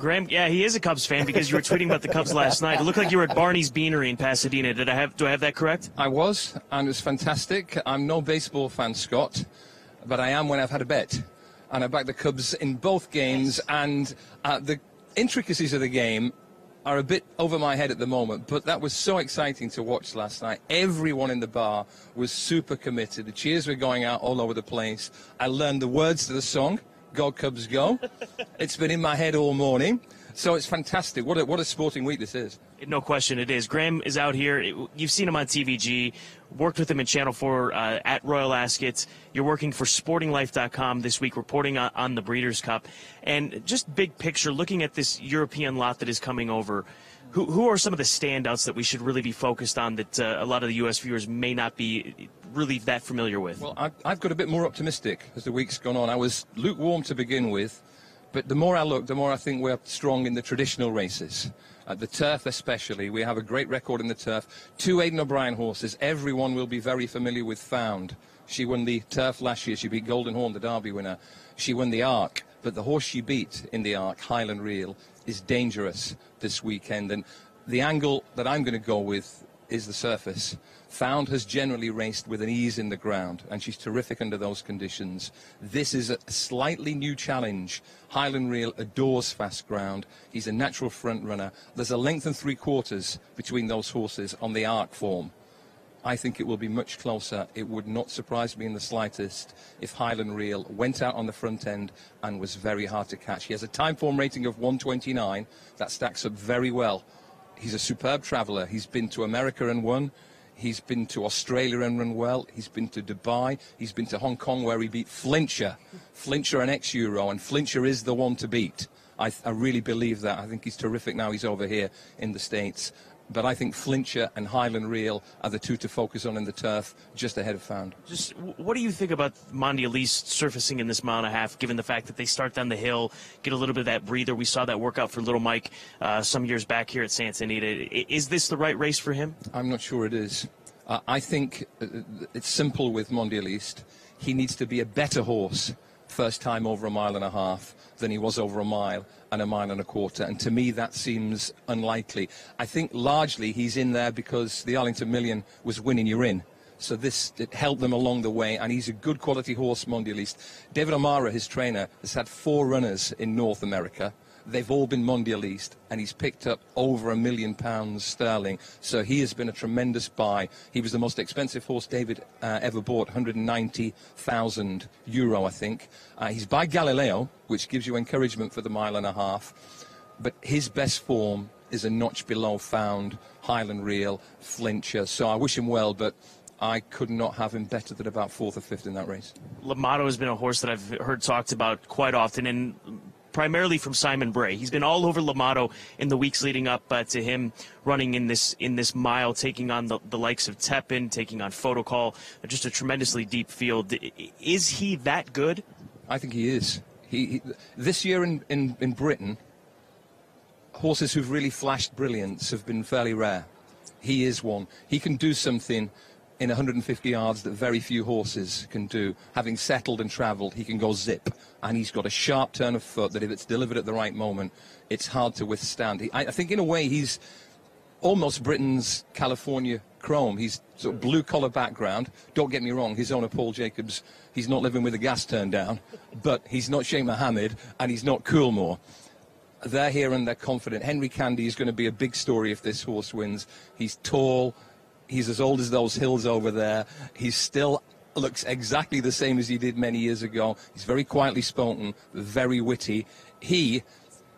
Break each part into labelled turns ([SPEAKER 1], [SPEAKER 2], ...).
[SPEAKER 1] Graham, yeah, he is a Cubs fan because you were tweeting about the Cubs last night. It looked like you were at Barney's Beanery in Pasadena. Do I have that correct?
[SPEAKER 2] I was, and it was fantastic. I'm no baseball fan, Scott, but I am when I've had a bet. And I backed the Cubs in both games, and the intricacies of the game are a bit over my head at the moment, but that was so exciting to watch last night. Everyone in the bar was super committed. The cheers were going out all over the place. I learned the words to the song, Go Cubs Go. It's been in my head all morning, so it's fantastic. What a sporting week this is.
[SPEAKER 1] No question it is. Graham is out here. You've seen him on TVG, worked with him in Channel 4 at Royal Ascot. You're working for SportingLife.com this week, reporting on the Breeders' Cup. And just big picture, looking at this European lot that is coming over, who are some of the standouts that we should really be focused on that a lot of the U.S. viewers may not be really that familiar with?
[SPEAKER 2] Well, I've got a bit more optimistic as the week's gone on. I was lukewarm to begin with, but the more I look, the more I think we're strong in the traditional races. The turf especially, we have a great record in the turf. 2 Aidan O'Brien horses, everyone will be very familiar with Found. She won the turf last year, she beat Golden Horn, the Derby winner. She won the Arc, but the horse she beat in the Arc, Highland Reel, is dangerous this weekend. And the angle that I'm going to go with is the surface. Found has generally raced with an ease in the ground, and she's terrific under those conditions. This is a slightly new challenge. Highland Reel adores fast ground. He's a natural front runner. There's a length and 3/4 between those horses on the Arc form. I think it will be much closer. It would not surprise me in the slightest if Highland Reel went out on the front end and was very hard to catch. He has a time form rating of 129. That stacks up very well. He's a superb traveller. He's been to America and won. He's been to Australia and run well. He's been to Dubai. He's been to Hong Kong where he beat Flincher. Flincher, an ex-Euro, and Flincher is the one to beat. I really believe that. I think he's terrific now he's over here in the States. But I think Flincher and Highland Reel are the two to focus on in the turf, just ahead of Found.
[SPEAKER 1] Just what do you think about Mondy Elise surfacing in this mile and a half, given the fact that they start down the hill, get a little bit of that breather? We saw that workout for Little Mike some years back here at Santa Anita. Is this the right race for him?
[SPEAKER 2] I'm not sure it is. I think it's simple with Mondy Elise. He needs to be a better horse first time over 1.5 miles than he was over 1 mile and 1.25 miles. And to me, that seems unlikely. I think largely he's in there because the Arlington Million was winning you in. So it helped them along the way, and he's a good quality horse, Mondy Elise. David O'Mara, his trainer, has had 4 runners in North America. They've all been Mondy Elise, and he's picked up over £1 million sterling. So he has been a tremendous buy. He was the most expensive horse David ever bought, €190,000, I think. He's by Galileo, which gives you encouragement for the 1.5 miles. But his best form is a notch below Found, Highland Reel, Flincher. So I wish him well, but I could not have him better than about 4th or 5th in that race.
[SPEAKER 1] Lamato has been a horse that I've heard talked about quite often, and primarily from Simon Bray. He's been all over Lamato in the weeks leading up to him running in this mile, taking on the likes of Tepin, taking on Photocall, just a tremendously deep field. Is he that good?
[SPEAKER 2] I think he is. This year in Britain, horses who've really flashed brilliance have been fairly rare. He is one. He can do something in 150 yards that very few horses can do. Having settled and travelled, he can go zip. And he's got a sharp turn of foot that if it's delivered at the right moment, it's hard to withstand. I think in a way he's almost Britain's California Chrome. He's sort of blue-collar background. Don't get me wrong, his owner, Paul Jacobs, he's not living with the gas turned down. But he's not Sheikh Mohammed, and he's not Coolmore. They're here and they're confident. Henry Candy is going to be a big story if this horse wins. He's tall. He's as old as those hills over there. He still looks exactly the same as he did many years ago. He's very quietly spoken, very witty. He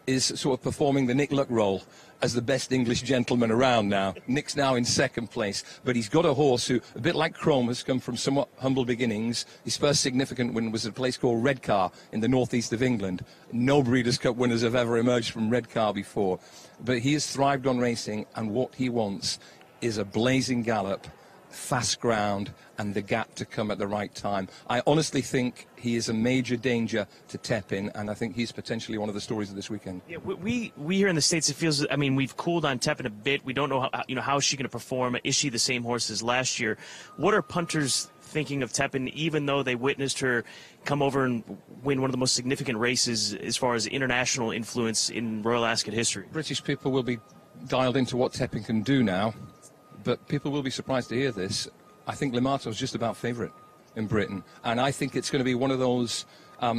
[SPEAKER 2] is sort of performing the Nick Luck role as the best English gentleman around now. Nick's now in 2nd place, but he's got a horse who, a bit like Chrome, has come from somewhat humble beginnings. His first significant win was at a place called Redcar in the northeast of England. No Breeders' Cup winners have ever emerged from Redcar before. But he has thrived on racing, and what he wants is a blazing gallop, fast ground, and the gap to come at the right time. I honestly think he is a major danger to Tepin, and I think he's potentially one of the stories of this weekend.
[SPEAKER 1] Yeah, we here in the States, it feels, I mean, we've cooled on Tepin a bit. We don't know how is she going to perform. Is she the same horse as last year? What are punters thinking of Tepin, even though they witnessed her come over and win one of the most significant races as far as international influence in Royal Ascot history?
[SPEAKER 2] British people will be dialed into what Tepin can do now, but people will be surprised to hear this. I think Le Marteau's just about favourite in Britain, and I think it's going to be one of those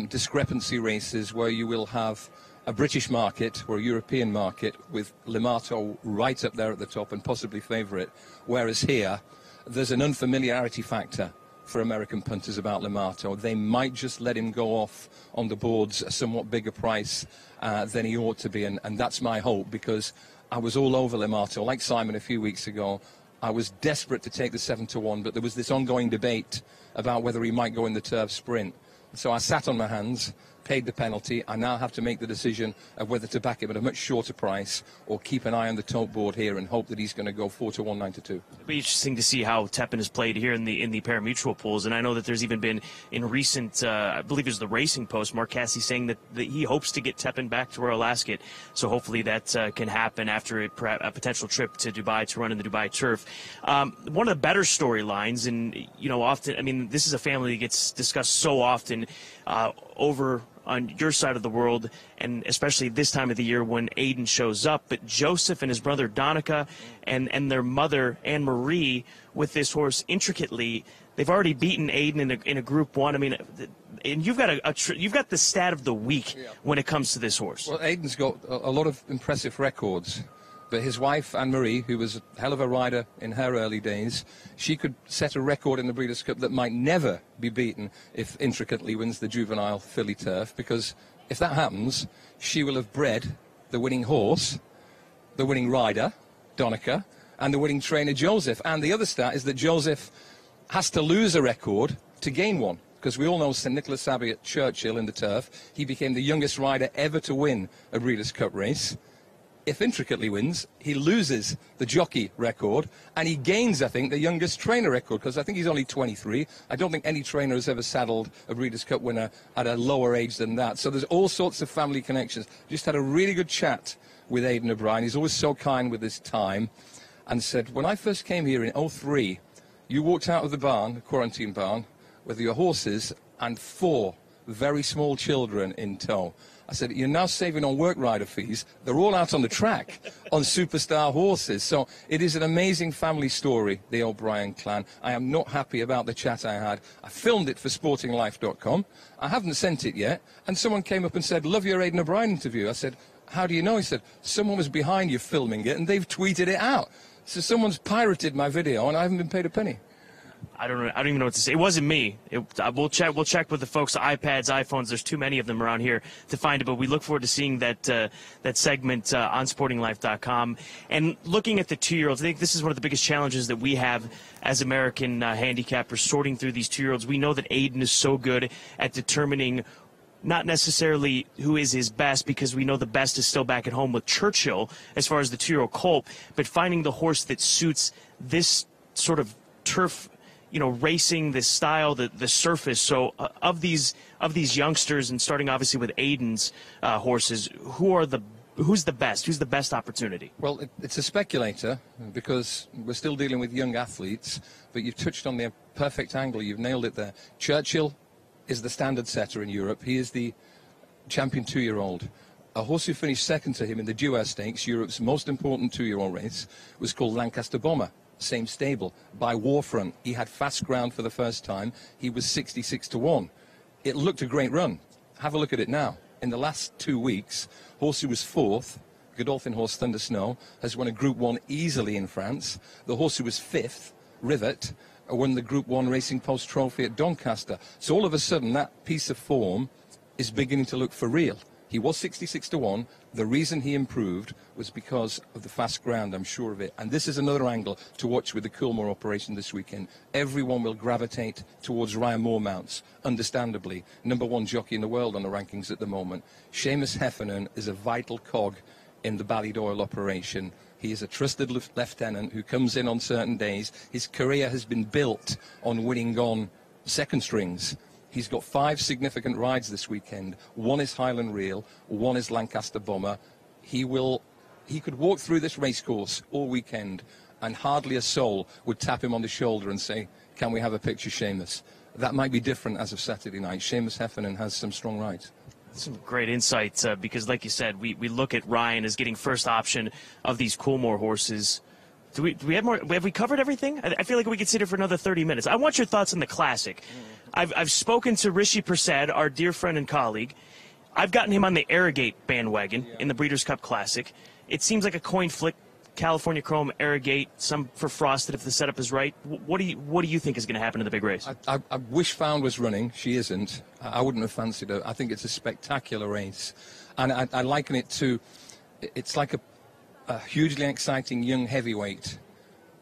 [SPEAKER 2] discrepancy races where you will have a British market or a European market with Le Marteau right up there at the top and possibly favourite, whereas here there's an unfamiliarity factor for American punters about Le Marteau. They might just let him go off on the boards a somewhat bigger price than he ought to be, and that's my hope, because I was all over Le Marteau, like Simon a few weeks ago. I was desperate to take the 7-1, but there was this ongoing debate about whether he might go in the turf sprint. So I sat on my hands, paid the penalty. I now have to make the decision of whether to back him at a much shorter price or keep an eye on the top board here and hope that he's going to go 4-1, 9-2.
[SPEAKER 1] It'll be interesting to see how Tepin has played here in the pari-mutuel pools, and I know that there's even been in recent, I believe it was the Racing Post, Mark Cassidy saying that he hopes to get Tepin back to Royal Ascot, so hopefully that can happen after a potential trip to Dubai to run in the Dubai turf. One of the better storylines, and often, I mean, this is a family that gets discussed so often over on your side of the world, and especially this time of the year when Aiden shows up. But Joseph and his brother Donica and their mother Anne-Marie with this horse intricately, they've already beaten Aiden in a Group 1. I mean, and you've got the stat of the week when it comes to this horse.
[SPEAKER 2] Well, Aiden's got a lot of impressive records. But his wife, Anne-Marie, who was a hell of a rider in her early days, she could set a record in the Breeders' Cup that might never be beaten if Intricately wins the juvenile filly turf, because if that happens, she will have bred the winning horse, the winning rider, Donica, and the winning trainer, Joseph. And the other stat is that Joseph has to lose a record to gain one, because we all know St Nicholas Abbey at Churchill in the turf. He became the youngest rider ever to win a Breeders' Cup race. If Intricately wins, he loses the jockey record, and he gains, I think, the youngest trainer record, because I think he's only 23. I don't think any trainer has ever saddled a Breeders' Cup winner at a lower age than that. So there's all sorts of family connections. Just had a really good chat with Aidan O'Brien. He's always so kind with his time, and said, when I first came here in 2003, you walked out of the barn, the quarantine barn, with your horses and 4 very small children in tow. I said, you're now saving on work rider fees. They're all out on the track on superstar horses. So it is an amazing family story, the O'Brien clan. I am not happy about the chat I had. I filmed it for sportinglife.com. I haven't sent it yet. And someone came up and said, love your Aidan O'Brien interview. I said, how do you know? He said, someone was behind you filming it and they've tweeted it out. So someone's pirated my video and I haven't been paid a penny.
[SPEAKER 1] I don't even know what to say. It wasn't me. We'll check with the folks, iPads, iPhones. There's too many of them around here to find it, but we look forward to seeing that segment on sportinglife.com. And looking at the 2-year-olds, I think this is one of the biggest challenges that we have as American handicappers, sorting through these 2-year-olds. We know that Aiden is so good at determining not necessarily who is his best, because we know the best is still back at home with Churchill as far as the 2-year-old colt, but finding the horse that suits this sort of turf, racing, this style, the surface. So of these youngsters, and starting obviously with Aiden's horses, who's the best? Who's the best opportunity?
[SPEAKER 2] Well, it's a speculator, because we're still dealing with young athletes, but you've touched on the perfect angle. You've nailed it there. Churchill is the standard setter in Europe. He is the champion 2-year-old. A horse who finished second to him in the Duer Stakes, Europe's most important 2-year-old race, was called Lancaster Bomber. Same stable, by Warfront. He had fast ground for the first time. He was 66-1. It looked a great run. Have a look at it now. In the last 2 weeks, horse who was 4th, Godolphin horse Thunder Snow, has won a Group 1 easily in France. The horse who was 5th, Rivet, won the Group 1 Racing Post Trophy at Doncaster. So all of a sudden, that piece of form is beginning to look for real. He was 66-1. The reason he improved was because of the fast ground, I'm sure of it. And this is another angle to watch with the Coolmore operation this weekend. Everyone will gravitate towards Ryan Moormounts, understandably. #1 jockey in the world on the rankings at the moment. Seamus Heffernan is a vital cog in the Ballydoyle operation. He is a trusted lieutenant who comes in on certain days. His career has been built on winning on second strings. He's got 5 significant rides this weekend. One is Highland Reel, one is Lancaster Bomber. He could walk through this racecourse all weekend and hardly a soul would tap him on the shoulder and say, "Can we have a picture, Seamus?" That might be different as of Saturday night. Seamus Heffernan has some strong rides.
[SPEAKER 1] Some great insights because, like you said, we look at Ryan as getting first option of these Coolmore horses. Do we have more? Have we covered everything? I feel like we could sit here for another 30 minutes. I want your thoughts on the Classic. I've spoken to Rishi Prasad, our dear friend and colleague. I've gotten him on the Arrogate bandwagon in the Breeders' Cup Classic. It seems like a coin flick. California Chrome, Arrogate, some for Frosted if the setup is right. What do you think is going to happen in the big race?
[SPEAKER 2] I wish Found was running. She isn't. I wouldn't have fancied her. I think it's a spectacular race. And I liken it to, it's like a hugely exciting young heavyweight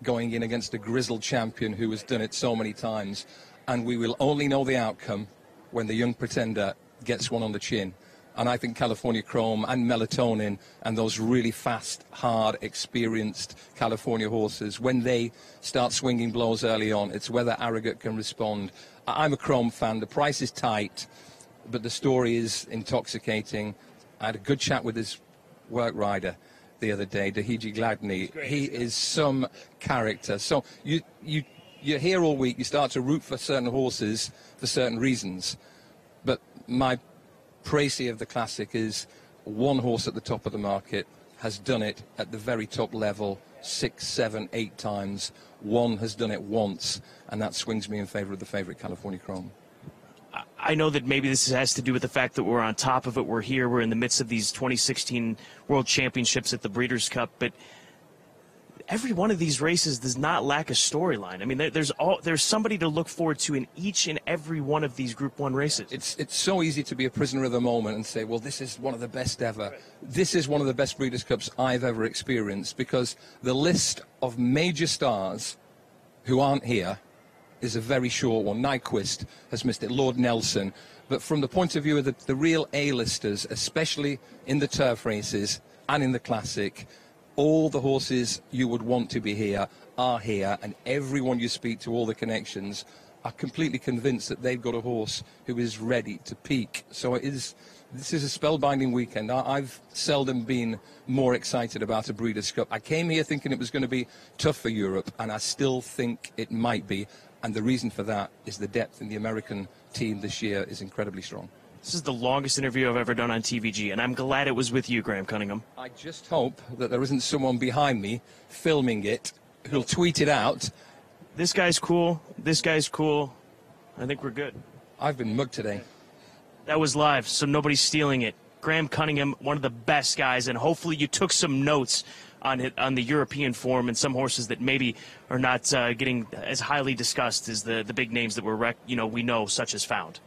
[SPEAKER 2] going in against a grizzled champion who has done it so many times. And we will only know the outcome when the young pretender gets one on the chin. And I think California Chrome and Melatonin and those really fast, hard, experienced California horses, when they start swinging blows early on, it's whether Arrogate can respond. I'm a Chrome fan. The price is tight, but the story is intoxicating. I had a good chat with his work rider the other day, Dahiji Gladney. He is some character. So you're here all week. You start to root for certain horses for certain reasons. But my précis of the Classic is one horse at the top of the market has done it at the very top level 6, 7, 8 times. One has done it once, and that swings me in favor of the favorite California Chrome.
[SPEAKER 1] I know that maybe this has to do with the fact that we're on top of it. We're here. We're in the midst of these 2016 World Championships at the Breeders' Cup, but every one of these races does not lack a storyline. I mean, there's somebody to look forward to in each and every one of these Group 1 races.
[SPEAKER 2] It's so easy to be a prisoner of the moment and say, well, this is one of the best ever. Right. This is one of the best Breeders' Cups I've ever experienced, because the list of major stars who aren't here is a very short one. Nyquist has missed it, Lord Nelson. But from the point of view of the real A-listers, especially in the turf races and in the Classic, all the horses you would want to be here are here, and everyone you speak to, all the connections, are completely convinced that they've got a horse who is ready to peak. So this is a spellbinding weekend. I've seldom been more excited about a Breeders' Cup. I came here thinking it was going to be tough for Europe, and I still think it might be. And the reason for that is the depth in the American team this year is incredibly strong.
[SPEAKER 1] This is the longest interview I've ever done on TVG, and I'm glad it was with you, Graham Cunningham.
[SPEAKER 2] I just hope that there isn't someone behind me filming it who'll tweet it out.
[SPEAKER 1] This guy's cool. This guy's cool. I think we're good.
[SPEAKER 2] I've been mugged today.
[SPEAKER 1] That was live, so nobody's stealing it. Graham Cunningham, one of the best guys, and hopefully you took some notes on the European form and some horses that maybe are not getting as highly discussed as the big names that we know, such as Found.